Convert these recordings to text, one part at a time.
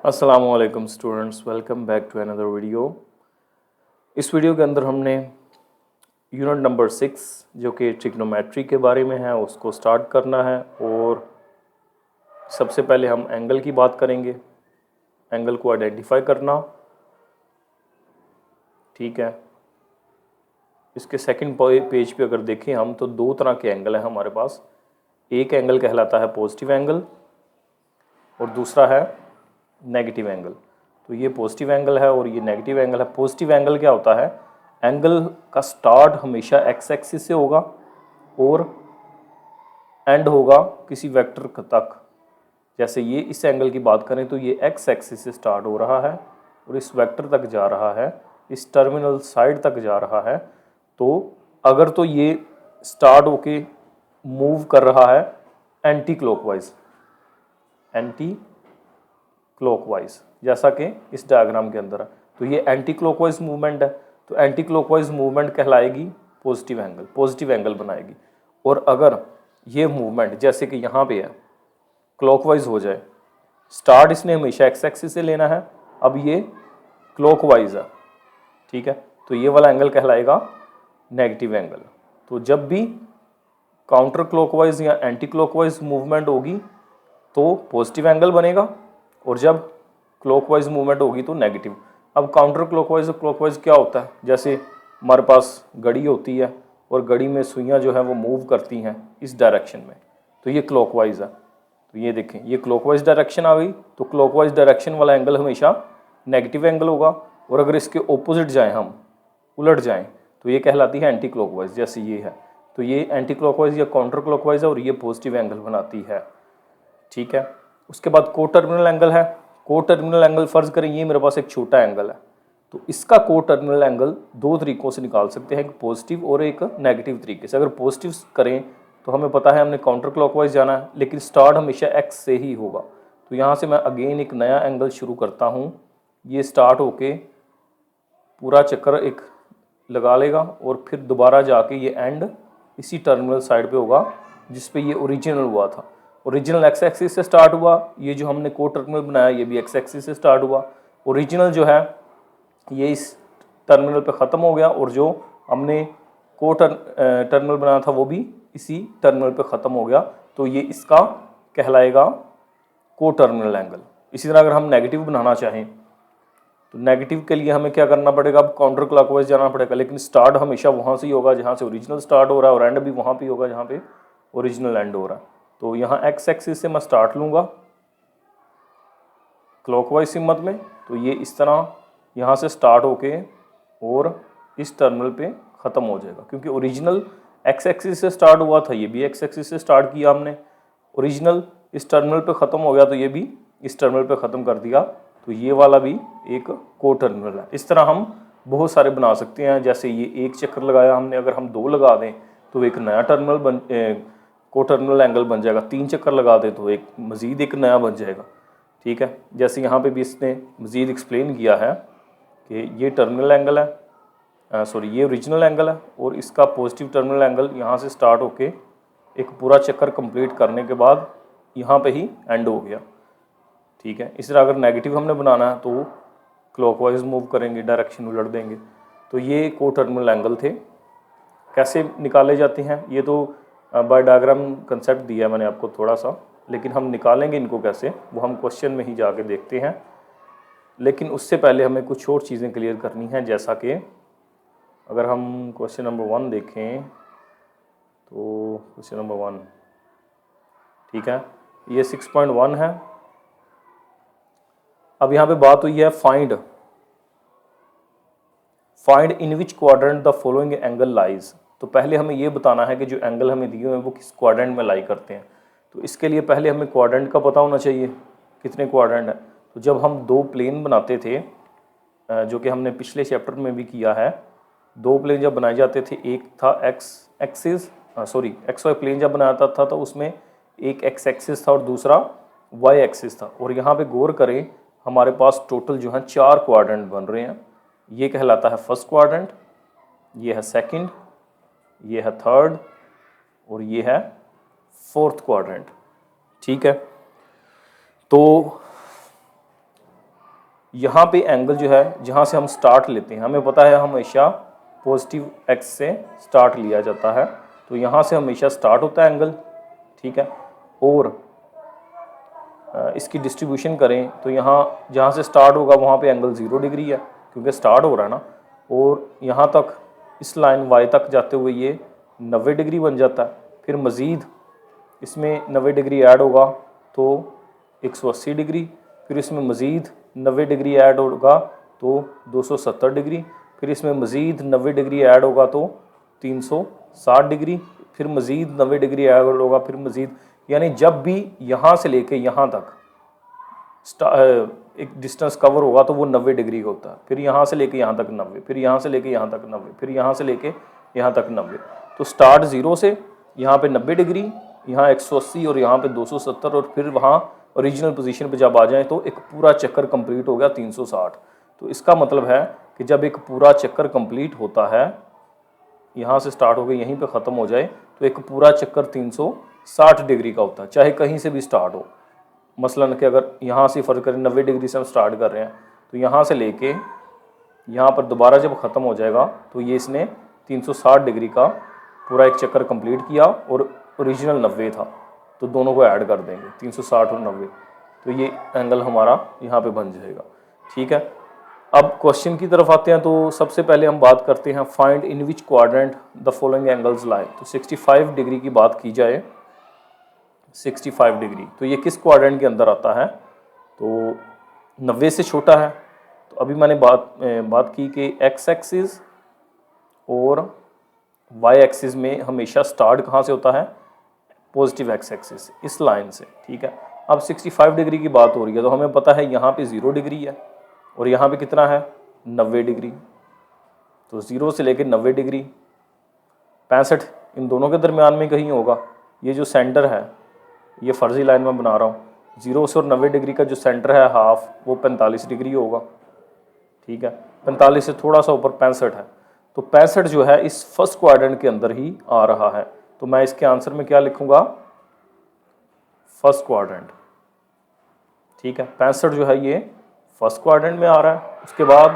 अस्सलामुअलैकुम students, welcome back to another video. इस video के अंदर हमने यूनिट नंबर 6 जो कि ट्रिग्नोमेट्री के बारे में है उसको स्टार्ट करना है। और सबसे पहले हम एंगल की बात करेंगे, एंगल को आइडेंटिफाई करना। ठीक है, इसके सेकंड पेज पे अगर देखें हम तो दो तरह के एंगल हैं हमारे पास। एक एंगल कहलाता है पॉजिटिव एंगल और दूसरा है नेगेटिव एंगल। तो ये पॉजिटिव एंगल है और ये नेगेटिव एंगल है। पॉजिटिव एंगल क्या होता है? एंगल का स्टार्ट हमेशा एक्स एक्सिस से होगा और एंड होगा किसी वेक्टर तक। जैसे ये इस एंगल की बात करें तो ये एक्स एक्सिस से स्टार्ट हो रहा है और इस वेक्टर तक जा रहा है, इस टर्मिनल साइड तक जा रहा है। तो अगर तो ये स्टार्ट होके मूव कर रहा है एंटी क्लॉकवाइज, एंटी क्लॉकवाइज, जैसा कि इस डायग्राम के अंदर है। तो ये एंटी क्लॉकवाइज मूवमेंट है, तो एंटी क्लॉकवाइज मूवमेंट कहलाएगी पॉजिटिव एंगल, पॉजिटिव एंगल बनाएगी। और अगर ये मूवमेंट जैसे कि यहाँ पे है क्लॉकवाइज हो जाए, स्टार्ट इसने हमेशा एक्स एक्सिस से लेना है, अब ये क्लॉकवाइज है, ठीक है, तो ये वाला एंगल कहलाएगा नेगेटिव एंगल। तो जब भी काउंटर क्लॉकवाइज या एंटी क्लॉकवाइज मूवमेंट होगी तो पॉजिटिव एंगल बनेगा और जब क्लॉकवाइज मूवमेंट होगी तो नेगेटिव। अब काउंटर क्लॉकवाइज और क्लॉकवाइज क्या होता है? जैसे हमारे पास घड़ी होती है और घड़ी में सुइयां जो है वो मूव करती हैं इस डायरेक्शन में, तो ये क्लॉकवाइज है। तो ये देखें, ये क्लॉकवाइज डायरेक्शन आ गई, तो क्लॉकवाइज डायरेक्शन वाला एंगल हमेशा नेगेटिव एंगल होगा। और अगर इसके ऑपोजिट जाएँ, हम उलट जाएँ, तो ये कहलाती है एंटी क्लॉकवाइज। जैसे ये है तो ये एंटी क्लॉकवाइज या काउंटर क्लॉकवाइज है और ये पॉजिटिव एंगल बनाती है, ठीक है। उसके बाद को टर्मिनल एंगल है। को टर्मिनल एंगल फर्ज करें ये मेरे पास एक छोटा एंगल है, तो इसका को टर्मिनल एंगल दो तरीकों से निकाल सकते हैं, एक पॉजिटिव और एक नेगेटिव तरीके से। अगर पॉजिटिव करें तो हमें पता है हमने काउंटर क्लॉकवाइज जाना है, लेकिन स्टार्ट हमेशा एक्स से ही होगा। तो यहाँ से मैं अगेन एक नया एंगल शुरू करता हूँ, ये स्टार्ट होके पूरा चक्कर एक लगा लेगा और फिर दोबारा जाके ये एंड इसी टर्मिनल साइड पे होगा जिस पे ये ओरिजिनल हुआ था। ओरिजिनल एक्स एक्सिस से स्टार्ट हुआ, ये जो हमने को टर्मिनल बनाया ये भी एक्स एक्सिस से स्टार्ट हुआ। ओरिजिनल जो है ये इस टर्मिनल पे ख़त्म हो गया और जो हमने को टर्मिनल बनाया था वो भी इसी टर्मिनल पे ख़त्म हो गया। तो ये इसका कहलाएगा को टर्मिनल एंगल। इसी तरह अगर हम नेगेटिव बनाना चाहें तो नेगेटिव के लिए हमें क्या करना पड़ेगा? अब काउंटर क्लॉकवाइज जाना पड़ेगा, लेकिन स्टार्ट हमेशा वहाँ से ही होगा जहाँ से ओरिजिनल स्टार्ट हो रहा है और एंड भी वहाँ पे होगा जहाँ पे ओरिजिनल एंड हो रहा है। तो यहाँ एक्स एक्सिस से मैं स्टार्ट लूँगा क्लॉकवाइज सिमत में, तो ये इस तरह यहाँ से स्टार्ट होके और इस टर्मिनल पे ख़त्म हो जाएगा, क्योंकि ओरिजिनल एक्स एक्सिस से स्टार्ट हुआ था, ये भी एक्स एक्सिस से स्टार्ट किया हमने। ओरिजिनल इस टर्मिनल पे ख़त्म हो गया तो ये भी इस टर्मिनल पे ख़त्म कर दिया, तो ये वाला भी एक को टर्मिनल है। इस तरह हम बहुत सारे बना सकते हैं। जैसे ये एक चक्कर लगाया हमने, अगर हम दो लगा दें तो एक नया टर्मिनल को टर्मिनल एंगल बन जाएगा। तीन चक्कर लगा दें तो एक मज़ीद एक नया बन जाएगा, ठीक है। जैसे यहाँ पे भी इसने मज़ीद एक्सप्लेन किया है कि ये टर्मिनल एंगल है, सॉरी ये ओरिजिनल एंगल है और इसका पॉजिटिव टर्मिनल एंगल यहाँ से स्टार्ट होके एक पूरा चक्कर कंप्लीट करने के बाद यहाँ पे ही एंड हो गया, ठीक है। इस तरह अगर नेगेटिव हमने बनाना है तो क्लॉकवाइज मूव करेंगे, डायरेक्शन उलट देंगे। तो ये को टर्मिनल एंगल थे। कैसे निकाले जाते हैं ये तो बाय डायग्राम कंसेप्ट दिया है मैंने आपको थोड़ा सा, लेकिन हम निकालेंगे इनको कैसे वो हम क्वेश्चन में ही जाके देखते हैं। लेकिन उससे पहले हमें कुछ और चीज़ें क्लियर करनी हैं, जैसा कि अगर हम क्वेश्चन नंबर 1 देखें तो क्वेश्चन नंबर 1, ठीक है, ये 6.1 है। अब यहाँ पे बात हुई है find in which quadrant the following angle lies. तो पहले हमें ये बताना है कि जो एंगल हमें दिए हुए हैं वो किस क्वाड्रेंट में लाई करते हैं। तो इसके लिए पहले हमें क्वाड्रेंट का पता होना चाहिए, कितने क्वाड्रेंट हैं। तो जब हम दो प्लेन बनाते थे, जो कि हमने पिछले चैप्टर में भी किया है, दो प्लेन जब बनाए जाते थे, एक था एक्स वाई प्लेन जब बनाता था तो उसमें एक एक्स एक्सिस था और दूसरा वाई एक्सिस था। और यहाँ पे गौर करें हमारे पास टोटल जो है 4 क्वाड्रेंट बन रहे हैं। ये कहलाता है फर्स्ट क्वाड्रेंट, ये है सेकंड, ये है थर्ड और ये है फोर्थ क्वाड्रेंट, ठीक है। तो यहाँ पे एंगल जो है जहाँ से हम स्टार्ट लेते हैं, हमें पता है हमेशा पॉजिटिव एक्स से स्टार्ट लिया जाता है, तो यहाँ से हमेशा स्टार्ट होता है एंगल, ठीक है। और इसकी डिस्ट्रीब्यूशन करें तो यहाँ जहाँ से स्टार्ट होगा वहाँ पे एंगल 0 डिग्री है क्योंकि स्टार्ट हो रहा है ना, और यहाँ तक इस लाइन y तक जाते हुए ये 90 डिग्री बन जाता है। फिर मज़ीद इसमें 90 डिग्री ऐड होगा तो 180 डिग्री, फिर इसमें मज़ीद 90 डिग्री ऐड होगा तो 270 डिग्री, फिर इसमें मज़ीद 90 डिग्री ऐड होगा तो 360 डिग्री, फिर मज़ीद 90 डिग्री ऐड होगा, फिर मज़ीद, यानी जब भी यहाँ से लेके यहाँ तक एक डिस्टेंस कवर होगा तो वो 90 डिग्री का होता है। फिर यहाँ से लेके यहाँ तक 90, फिर यहाँ से लेके यहाँ तक 90, फिर यहाँ से लेके यहाँ तक 90। तो स्टार्ट 0 से यहाँ पे 90 डिग्री, यहाँ 180 और यहाँ पे 270, और फिर वहाँ ओरिजिनल पोजीशन पे जब आ जाएं तो एक पूरा चक्कर कंप्लीट हो गया 360। तो इसका मतलब है कि जब एक पूरा चक्कर कंप्लीट होता है, यहाँ से स्टार्ट हो गए यहीं पे ख़त्म हो जाए, तो एक पूरा चक्कर 360 डिग्री का होता है, चाहे कहीं से भी स्टार्ट हो। मसलन कि अगर यहाँ से फ़र्ज़ करें 90 डिग्री से हम स्टार्ट कर रहे हैं, तो यहाँ से लेके यहाँ पर दोबारा जब ख़त्म हो जाएगा तो ये इसने 360 डिग्री का पूरा एक चक्कर कंप्लीट किया, और ओरिजिनल 90 था तो दोनों को ऐड कर देंगे 360 और 90, तो ये एंगल हमारा यहाँ पे बन जाएगा, ठीक है। अब क्वेश्चन की तरफ आते हैं। तो सबसे पहले हम बात करते हैं find in which quadrant the following angles lie. तो 65 डिग्री की बात की जाए, 65 डिग्री तो ये किस क्वाड्रेंट के अंदर आता है, तो 90 से छोटा है। तो अभी मैंने बात की कि एक्स एक्सिस और वाई एक्सिस में हमेशा स्टार्ट कहाँ से होता है, पॉजिटिव एक्स एक्सिस, इस लाइन से, ठीक है। अब 65 डिग्री की बात हो रही है तो हमें पता है यहाँ पे 0 डिग्री है और यहाँ पे कितना है 90 डिग्री, तो 0 से लेकर 90 डिग्री 65 इन दोनों के दरमियान में कहीं होगा। ये जो सेंटर है, ये फर्जी लाइन में बना रहा हूँ, 0 से और 90 डिग्री का जो सेंटर है हाफ, वो 45 डिग्री होगा, ठीक है। 45 से थोड़ा सा ऊपर 65 है, तो 65 जो है इस फर्स्ट क्वाड्रेंट के अंदर ही आ रहा है। तो मैं इसके आंसर में क्या लिखूंगा, फर्स्ट क्वाड्रेंट, ठीक है। 65 जो है ये फर्स्ट क्वाड्रेंट में आ रहा है। उसके बाद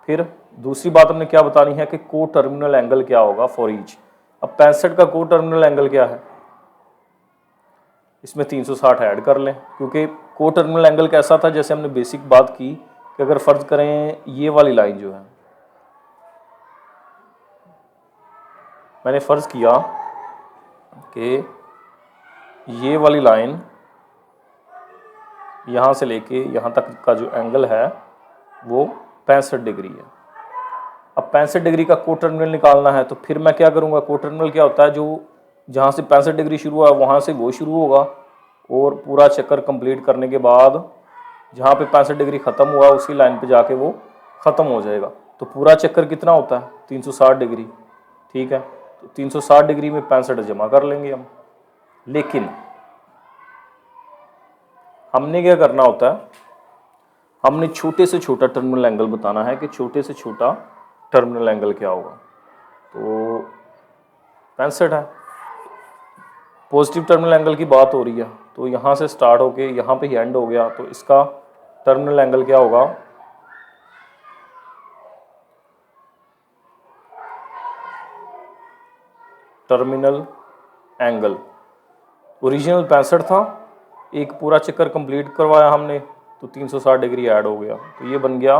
फिर दूसरी बात हमने क्या बतानी है कि को टर्मिनल एंगल क्या होगा फॉर ईच। अब 65 का को टर्मिनल एंगल क्या है, इसमें 360 ऐड कर लें, क्योंकि को टर्मिनल एंगल कैसा था, जैसे हमने बेसिक बात की कि अगर फर्ज करें ये वाली लाइन जो है, मैंने फ़र्ज़ किया कि ये वाली लाइन यहाँ से लेके यहाँ तक का जो एंगल है वो 65 डिग्री है। अब 65 डिग्री का को टर्मिनल निकालना है, तो फिर मैं क्या करूँगा, को टर्मिनल क्या होता है, जो जहाँ से 65 डिग्री शुरू हुआ वहाँ से वो शुरू होगा, और पूरा चक्कर कंप्लीट करने के बाद जहाँ पे 65 डिग्री ख़त्म हुआ उसी लाइन पे जाके वो ख़त्म हो जाएगा। तो पूरा चक्कर कितना होता है 360 डिग्री, ठीक है। तो 360 डिग्री में 65 जमा कर लेंगे हम। लेकिन हमने क्या करना होता है, हमने छोटे से छोटा टर्मिनल एंगल बताना है कि छोटे से छोटा टर्मिनल एंगल क्या होगा। तो 65 है, पॉजिटिव टर्मिनल एंगल की बात हो रही है, तो यहाँ से स्टार्ट होके यहाँ पे ही एंड हो गया, तो इसका टर्मिनल एंगल क्या होगा, टर्मिनल एंगल ओरिजिनल 65 था, एक पूरा चक्कर कंप्लीट करवाया हमने तो 360 डिग्री ऐड हो गया, तो ये बन गया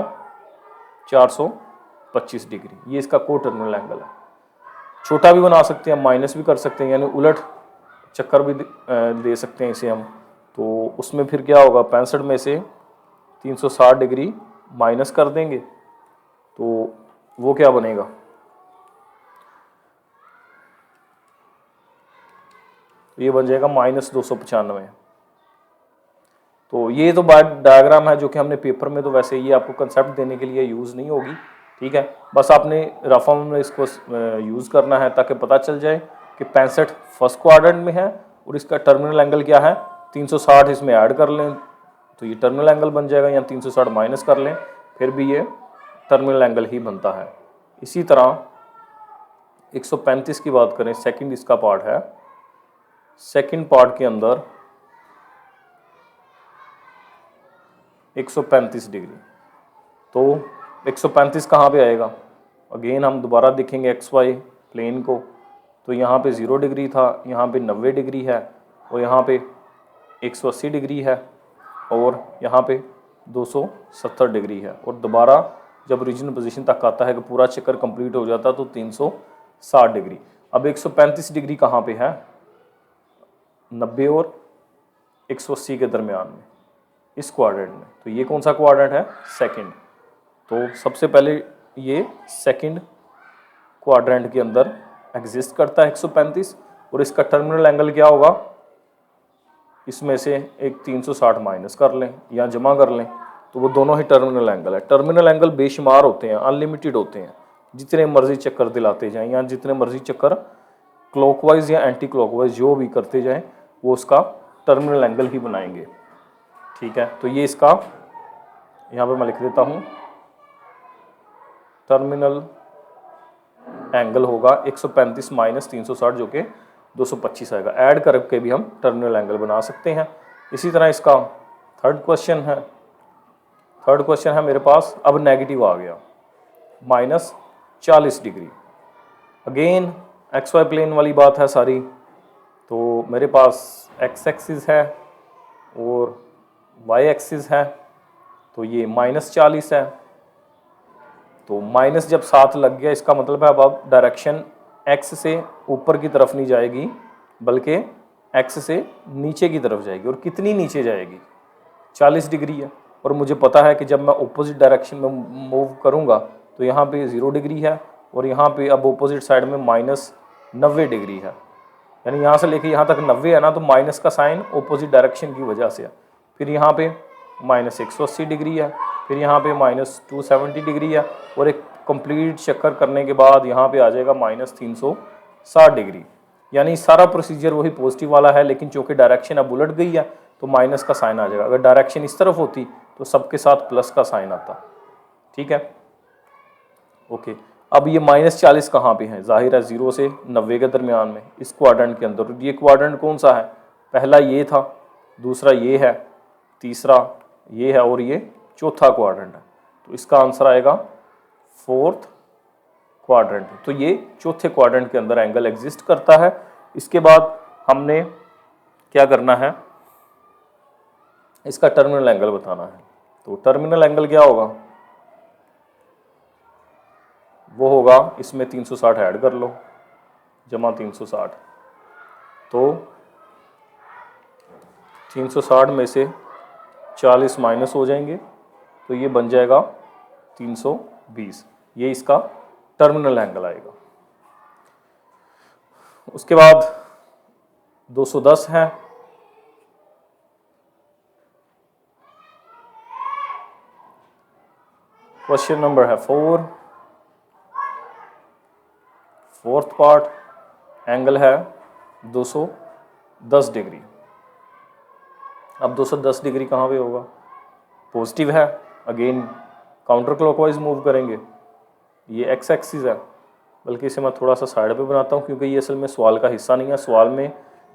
425 डिग्री। ये इसका को टर्मिनल एंगल है। छोटा भी बना सकते हैं, माइनस भी कर सकते हैं, यानी उलट चक्कर भी दे सकते हैं इसे हम। तो उसमें फिर क्या होगा, 65 में से 360 डिग्री माइनस कर देंगे तो वो क्या बनेगा, ये बन जाएगा -295। तो ये तो डायग्राम है जो कि हमने पेपर में, तो वैसे ये आपको कंसेप्ट देने के लिए यूज़ नहीं होगी, ठीक है। बस आपने रफ में इसको यूज़ करना है ताकि पता चल जाए कि 65 फर्स्ट क्वाड्रेंट में है और इसका टर्मिनल एंगल क्या है, 360 इसमें ऐड कर लें तो ये टर्मिनल एंगल बन जाएगा, या 360 माइनस कर लें फिर भी ये टर्मिनल एंगल ही बनता है। इसी तरह 135 की बात करें, सेकंड इसका पार्ट है, सेकंड पार्ट के अंदर 135 डिग्री, तो 135 कहाँ पे आएगा? अगेन हम दोबारा देखेंगे एक्स वाई प्लेन को, तो यहाँ पे 0 डिग्री था, यहाँ पे 90 डिग्री है, और यहाँ पे 180 डिग्री है, और यहाँ पे 270 डिग्री है। और दोबारा जब ओरिजिनल पोजीशन तक आता है कि पूरा चक्कर कंप्लीट हो जाता है तो 360 डिग्री। अब 135 डिग्री कहाँ पे है? 90 और 180 के दरमियान में, इस क्वाड्रेंट में। तो ये कौन सा क्वाड्रेंट है? सेकंड। तो सबसे पहले ये सेकंड क्वाड्रेंट के अंदर एग्जिस्ट करता है 135, और इसका टर्मिनल एंगल क्या होगा? इसमें से एक 360 माइनस कर लें या जमा कर लें, तो वो दोनों ही टर्मिनल एंगल है। टर्मिनल एंगल बेशुमार होते हैं, अनलिमिटेड होते हैं, जितने मर्जी चक्कर दिलाते जाएं या जितने मर्जी चक्कर क्लॉकवाइज या एंटी क्लॉकवाइज जो भी करते जाएं, वो उसका टर्मिनल एंगल ही बनाएंगे। ठीक है, तो ये इसका यहाँ पे मैं लिख देता हूँ, टर्मिनल एंगल होगा 135 माइनस 360 जो कि 225 आएगा। ऐड करके भी हम टर्मिनल एंगल बना सकते हैं। इसी तरह इसका थर्ड क्वेश्चन है मेरे पास, अब नेगेटिव आ गया -40 degree. Again X Y plane वाली बात है सारी, तो मेरे पास एक्स एक्सिस है और वाई एक्सिस है, तो ये -40 है। तो माइनस जब साथ लग गया, इसका मतलब है अब डायरेक्शन एक्स से ऊपर की तरफ नहीं जाएगी बल्कि एक्स से नीचे की तरफ जाएगी। और कितनी नीचे जाएगी? 40 डिग्री है, और मुझे पता है कि जब मैं अपोजिट डायरेक्शन में मूव करूंगा तो यहाँ पे 0 डिग्री है, और यहाँ पे अब अपोजिट साइड में -90 डिग्री है। यानी यहाँ से लेके यहाँ तक 90 है ना, तो माइनस का साइन अपोजिट डायरेक्शन की वजह से है। फिर यहाँ पे -180 डिग्री है, फिर यहाँ पे -270 डिग्री है, और एक कंप्लीट चक्कर करने के बाद यहाँ पे आ जाएगा -360 डिग्री। यानी सारा प्रोसीजर वही पॉजिटिव वाला है, लेकिन चूँकि डायरेक्शन अब उलट गई है तो माइनस का साइन आ जाएगा। अगर डायरेक्शन इस तरफ होती तो सबके साथ प्लस का साइन आता। ठीक है, ओके। अब ये -40 कहाँ पे है? जाहिर है 0 से 90 के दरमियान में, इस क्वाड्रेंट के अंदर। ये क्वाड्रेंट कौन सा है? पहला ये था, दूसरा ये है, तीसरा ये है, और ये चौथा क्वाड्रेंट है। तो इसका आंसर आएगा फोर्थ क्वाड्रेंट। तो ये चौथे क्वाड्रेंट के अंदर एंगल एग्जिस्ट करता है। इसके बाद हमने क्या करना है? इसका टर्मिनल एंगल बताना है। तो टर्मिनल एंगल क्या होगा? वो होगा, इसमें 360 ऐड कर लो, जमा 360। तो 360 में से 40 माइनस हो जाएंगे, तो ये बन जाएगा 320। ये इसका टर्मिनल एंगल आएगा। उसके बाद 210 है, क्वेश्चन नंबर है 4, फोर्थ पार्ट, एंगल है 210 डिग्री। अब 210 डिग्री कहाँ पे होगा? पॉजिटिव है, अगेन काउंटर क्लॉकवाइज मूव करेंगे। ये एक्स एक्सिस है, बल्कि इसे मैं थोड़ा सा साइड पे बनाता हूँ क्योंकि ये असल में सवाल का हिस्सा नहीं है। सवाल में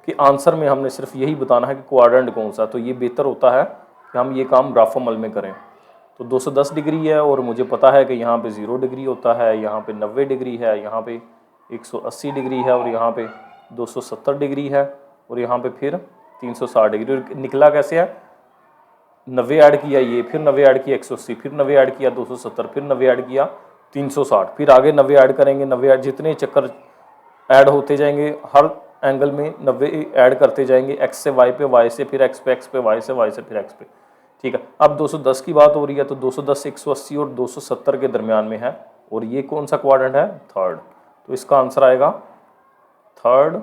कि आंसर में हमने सिर्फ यही बताना है कि क्वाड्रेंट कौन सा, तो ये बेहतर होता है कि हम ये काम रफ अमल में करें। तो 210 डिग्री है, और मुझे पता है कि यहाँ पे 0 डिग्री होता है, यहाँ पे 90 डिग्री है, यहाँ पे 180 डिग्री है, और यहाँ पे 270 डिग्री है, और यहाँ पे फिर 360 डिग्री। और निकला कैसे है? 90 ऐड किया ये, फिर 90 ऐड किया 180, फिर 90 ऐड किया 270, फिर 90 ऐड किया 360, फिर आगे 90 ऐड करेंगे। 90 ऐड, जितने चक्कर ऐड होते जाएंगे हर एंगल में 90 ऐड करते जाएंगे, एक्स से वाई पे, वाई से फिर एक्स पे, वाई से फिर एक्स पे। ठीक है, अब 210 की बात हो रही है, तो 210 180 और 270 के दरमियान में है, और ये कौन सा क्वाड्रेंट है? थर्ड। तो इसका आंसर आएगा थर्ड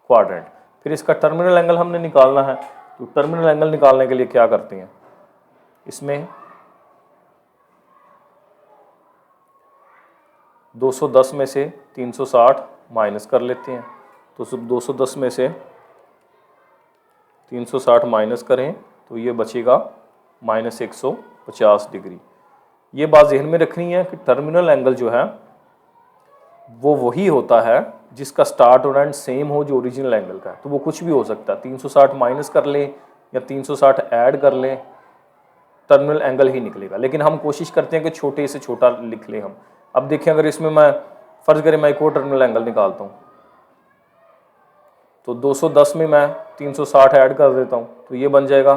क्वाड्रेंट। फिर इसका टर्मिनल एंगल हमने निकालना है। तो टर्मिनल एंगल निकालने के लिए क्या करते हैं? इसमें 210 में से 360 माइनस कर लेते हैं। तो 210 में से 360 माइनस करें तो ये बचेगा -150 डिग्री। ये बात जहन में रखनी है कि टर्मिनल एंगल जो है वो वही होता है जिसका स्टार्ट और एंड सेम हो जो ओरिजिनल एंगल का है। तो वो कुछ भी हो सकता है, 360 माइनस कर लें या 360 ऐड कर लें, टर्मिनल एंगल ही निकलेगा, लेकिन हम कोशिश करते हैं कि छोटे से छोटा लिख लें हम। अब देखें अगर इसमें मैं फ़र्ज़ करें मैं एक और टर्मिनल एंगल निकालता हूँ, तो 210 में मैं 360 ऐड कर देता हूँ तो ये बन जाएगा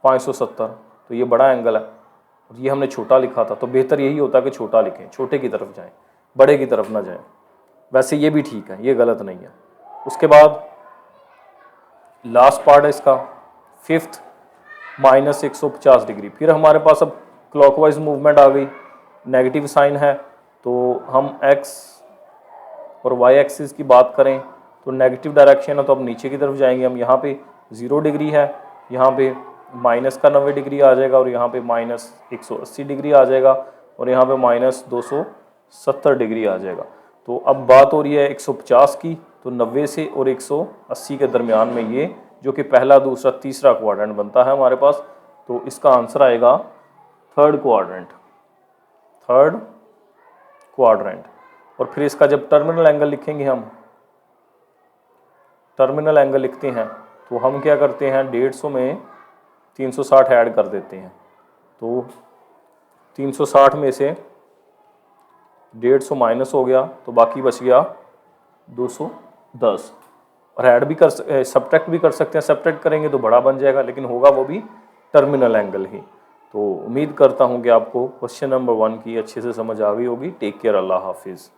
570। तो ये बड़ा एंगल है और ये हमने छोटा लिखा था, तो बेहतर यही होता है कि छोटा लिखें, छोटे की तरफ जाएं, बड़े की तरफ ना जाएं। वैसे ये भी ठीक है, ये गलत नहीं है। उसके बाद लास्ट पार्ट है इसका, फिफ्थ माइनस 150 डिग्री। फिर हमारे पास अब क्लॉकवाइज मूवमेंट आ गई, नेगेटिव साइन है, तो हम एक्स और वाई एक्सिस की बात करें तो नेगेटिव डायरेक्शन है तो अब नीचे की तरफ जाएंगे हम। यहाँ पे 0 डिग्री है, यहाँ पे माइनस का 90 डिग्री आ जाएगा और यहाँ पे माइनस 180 डिग्री आ जाएगा और यहाँ पे माइनस 270 डिग्री आ जाएगा। तो अब बात हो रही है 150 की, तो 90 से और 180 के दरमियान में ये जो कि पहला, दूसरा, तीसरा क्वाड्रेंट बनता है हमारे पास, तो इसका आंसर आएगा थर्ड क्वाड्रेंट। और फिर इसका जब टर्मिनल एंगल लिखेंगे हम, टर्मिनल एंगल लिखते हैं तो हम क्या करते हैं, 150 में 360 ऐड कर देते हैं, तो 360 में से 150 माइनस हो गया तो बाकी बच गया 210। और ऐड भी कर सब्ट्रैक्ट भी कर सकते हैं, सब्ट्रैक्ट करेंगे तो बड़ा बन जाएगा, लेकिन होगा वो भी टर्मिनल एंगल ही। तो उम्मीद करता हूँ कि आपको क्वेश्चन नंबर 1 की अच्छे से समझ आ गई होगी। टेक केयर, अल्लाह हाफिज़।